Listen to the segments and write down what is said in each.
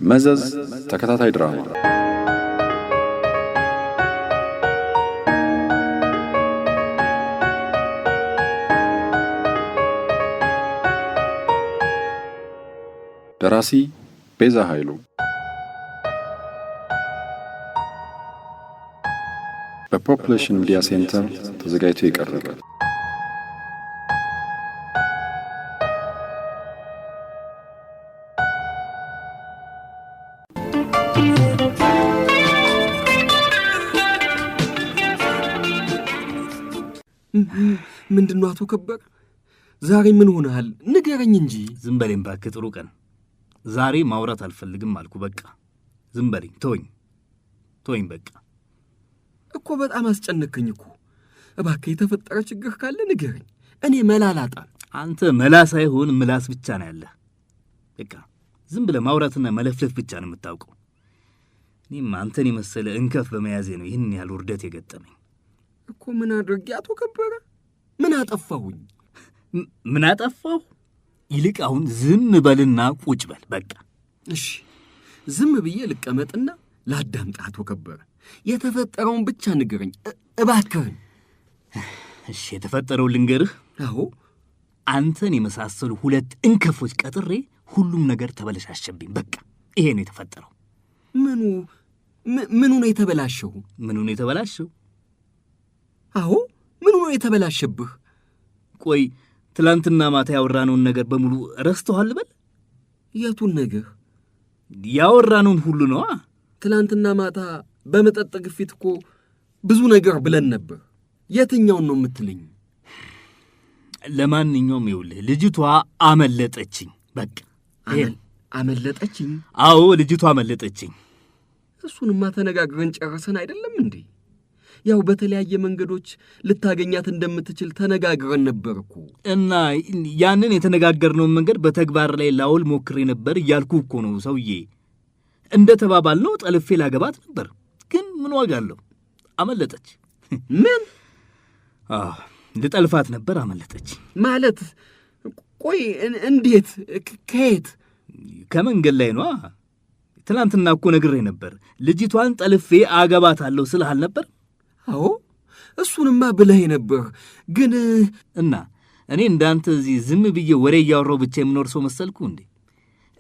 መዘዝ ተከታታይ ድራማ ደራሲ ቤዛ ኃይሉ በፖፑሌሽን ሚዲያ ሴንተር ተዘጋጅቶ የቀረበ ምንድነው አቶ ከበረ? ዛሬ ምን ሆነሃል? ንገረኝ እንጂ። ዝም በለኝ እባክህ። ጥሩ ቀን ዛሬ ማውራት አልፈልግም አልኩ። በቃ ዝም በለኝ። ተወኝ በቃ። እኮ በጣም አስጨነቀኝ እኮ። እባክህ የተፈጠረ ችግር ካለ ንገረኝ። እኔ መላላጣ። አንተ መላ ሳይሆን ምላስ ብቻ ነው ያለህ። በቃ ዝም ብለህ ማውራትና መለፍለፍ ብቻ ነው የምታውቀው። እኔም አንተን የመሰለ እንከፍ በመያዜ ነው ይህን ያህል ውርደት የገጠመኝ እኮ። ምን አድርጌ አቶ ከበረ? ምን አጠፋሁኝ? ምን አጠፋሁ? ይልቅ አሁን ዝም በልና ቁጭ በል በቃ። እሺ ዝም ብዬ ልቀመጥና ላዳምጥ አቶ ከበረ። የተፈጠረውን ብቻ ንገረኝ እባክህን። እሺ የተፈጠረው ልንገርህ። አዎ አንተን የመሳሰሉ ሁለት እንከፎች ቀጥሬ ሁሉም ነገር ተበለሻሸብኝ። በቃ ይሄ ነው የተፈጠረው። ምኑ ነው የተበላሸው? ምኑ ነው የተበላሸው? አዎ ምኑ ነው የተበላሸብህ? ቆይ ትላንትና ማታ ያወራነውን ነገር በሙሉ ረስተዋል በል። የቱን ነገር? ያወራነውን ሁሉ ነዋ። ትላንትና ማታ በመጠጥ ግፊት እኮ ብዙ ነገር ብለን ነበር። የትኛውን ነው የምትለኝ? ለማንኛውም ይኸውልህ ልጅቷ አመለጠችኝ። በቃ አመለጠችኝ? አዎ ልጅቷ አመለጠችኝ። እሱንማ ተነጋግረን ጨርሰን አይደለም እንዴ? ያው በተለያየ መንገዶች ልታገኛት እንደምትችል ተነጋግረን ነበር እኮ። እና ያንን የተነጋገርነውን መንገድ በተግባር ላይ ላውል ሞክሬ ነበር እያልኩ እኮ ነው ሰውዬ። እንደ ተባባልነው ጠልፌ ላገባት ነበር። ግን ምን ዋጋ አለው? አመለጠች። ምን? ልጠልፋት ነበር፣ አመለጠች። ማለት? ቆይ እንዴት? ከየት? ከመንገድ ላይ ነዋ። ትናንትና እኮ ነግሬ ነበር። ልጅቷን ጠልፌ አገባታለሁ ስልሃል ነበር። አዎ እሱንማ ብለህ ነበር። ግን እና እኔ እንዳንተ እዚህ ዝም ብዬ ወሬ እያወራው ብቻ የምኖር ሰው መሰልኩ እንዴ?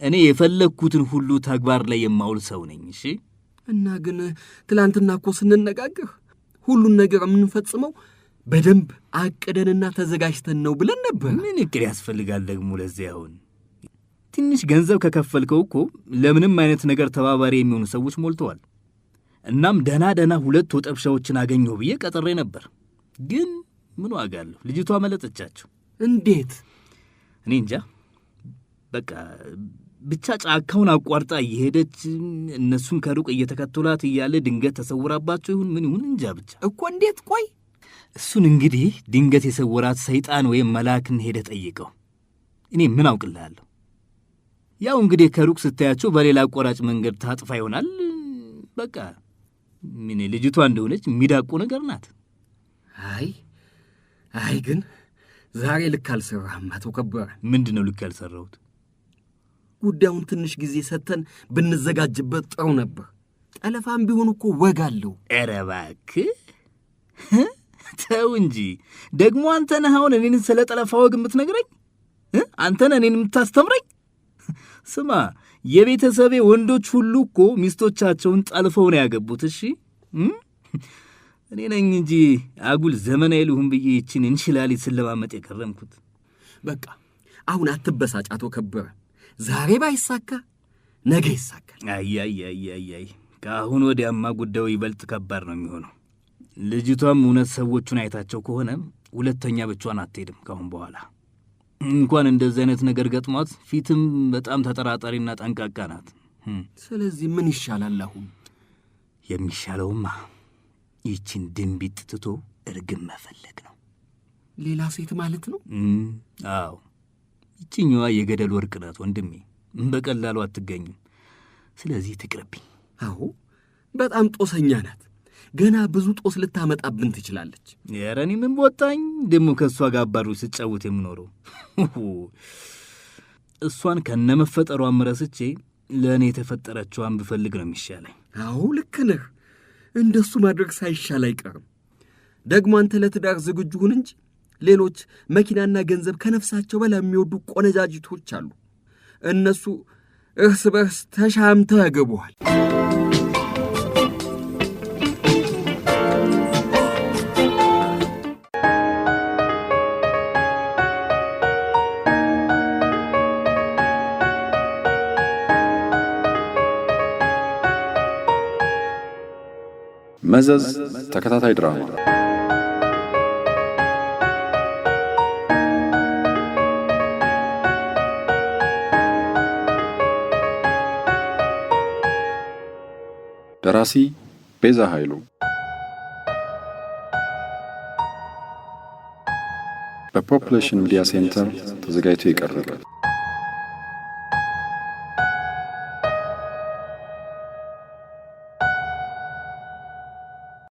እኔ የፈለግኩትን ሁሉ ተግባር ላይ የማውል ሰው ነኝ። እሺ። እና ግን ትላንትና እኮ ስንነጋገር ሁሉን ነገር የምንፈጽመው በደንብ አቅደንና ተዘጋጅተን ነው ብለን ነበር። ምን እቅድ ያስፈልጋል ደግሞ ለዚህ? አሁን ትንሽ ገንዘብ ከከፈልከው እኮ ለምንም አይነት ነገር ተባባሪ የሚሆኑ ሰዎች ሞልተዋል። እናም ደህና ሁለት ወጠብሻዎችን አገኘሁ ብዬ ቀጥሬ ነበር። ግን ምን ዋጋ አለው? ልጅቷ መለጠቻቸው። እንዴት? እኔ እንጃ። በቃ ብቻ ጫካውን አቋርጣ እየሄደች እነሱን ከሩቅ እየተከተሏት እያለ ድንገት ተሰውራባቸው ይሁን ምን ይሁን እንጃ። ብቻ እኮ እንዴት? ቆይ እሱን እንግዲህ ድንገት የሰወራት ሰይጣን ወይም መላክን ሄደ ጠይቀው። እኔ ምን አውቅልሃለሁ? ያው እንግዲህ ከሩቅ ስታያቸው በሌላ አቋራጭ መንገድ ታጥፋ ይሆናል። በቃ ምን ልጅቷ እንደሆነች የሚዳቁ ነገር ናት። አይ ግን ዛሬ ልክ አልሰራህም አቶ ከበረ። ምንድነው ልክ ያልሰራሁት? ጉዳዩን ትንሽ ጊዜ ሰጥተን ብንዘጋጅበት ጥሩ ነበር። ጠለፋም ቢሆን እኮ ወግ አለው። ኧረ እባክህ ተው እንጂ። ደግሞ አንተ ነህ አሁን እኔን ስለ ጠለፋ ወግ የምትነግረኝ? አንተ ነህ እኔን የምታስተምረኝ? ስማ የቤተሰቤ ወንዶች ሁሉ እኮ ሚስቶቻቸውን ጠልፈው ነው ያገቡት። እሺ እኔ ነኝ እንጂ አጉል ዘመናዊ ልሁን ብዬ ይችን እንሽላሊት ስለማመጥ የከረምኩት። በቃ አሁን አትበሳጭ አቶ ከበረ። ዛሬ ባይሳካ ነገ ይሳካል። አይ ከአሁን ወዲያማ ጉዳዩ ይበልጥ ከባድ ነው የሚሆነው። ልጅቷም እውነት ሰዎቹን አይታቸው ከሆነ ሁለተኛ ብቻዋን አትሄድም ካሁን በኋላ። እንኳን እንደዚህ አይነት ነገር ገጥሟት ፊትም በጣም ተጠራጣሪና ጠንቃቃ ናት። ስለዚህ ምን ይሻላል አሁን? የሚሻለውማ ይችን ድንቢጥ ትቶ እርግም መፈለግ ነው። ሌላ ሴት ማለት ነው? አዎ ይችኛዋ የገደል ወርቅ ናት ወንድሜ፣ በቀላሉ አትገኝም። ስለዚህ ትቅርብኝ። አዎ በጣም ጦሰኛ ናት። ገና ብዙ ጦስ ልታመጣብን ትችላለች። ኧረ እኔ ምን ቦታኝ ደግሞ ከእሷ ጋር አባሩ ስጫወት የምኖረው። እሷን ከነመፈጠሯ ምረስቼ ለእኔ የተፈጠረችዋን ብፈልግ ነው የሚሻለኝ። አዎ ልክ ነህ። እንደሱ ማድረግ ሳይሻል አይቀርም። ደግሞ አንተ ለትዳር ዝግጁ ሁን እንጂ ሌሎች መኪናና ገንዘብ ከነፍሳቸው በላይ የሚወዱ ቆነጃጅቶች አሉ። እነሱ እርስ በርስ ተሻምተው ያገቡሃል። መዘዝ ተከታታይ ድራማ ደራሲ ቤዛ ኃይሉ፣ በፖፑሌሽን ሚዲያ ሴንተር ተዘጋጅቶ የቀረበ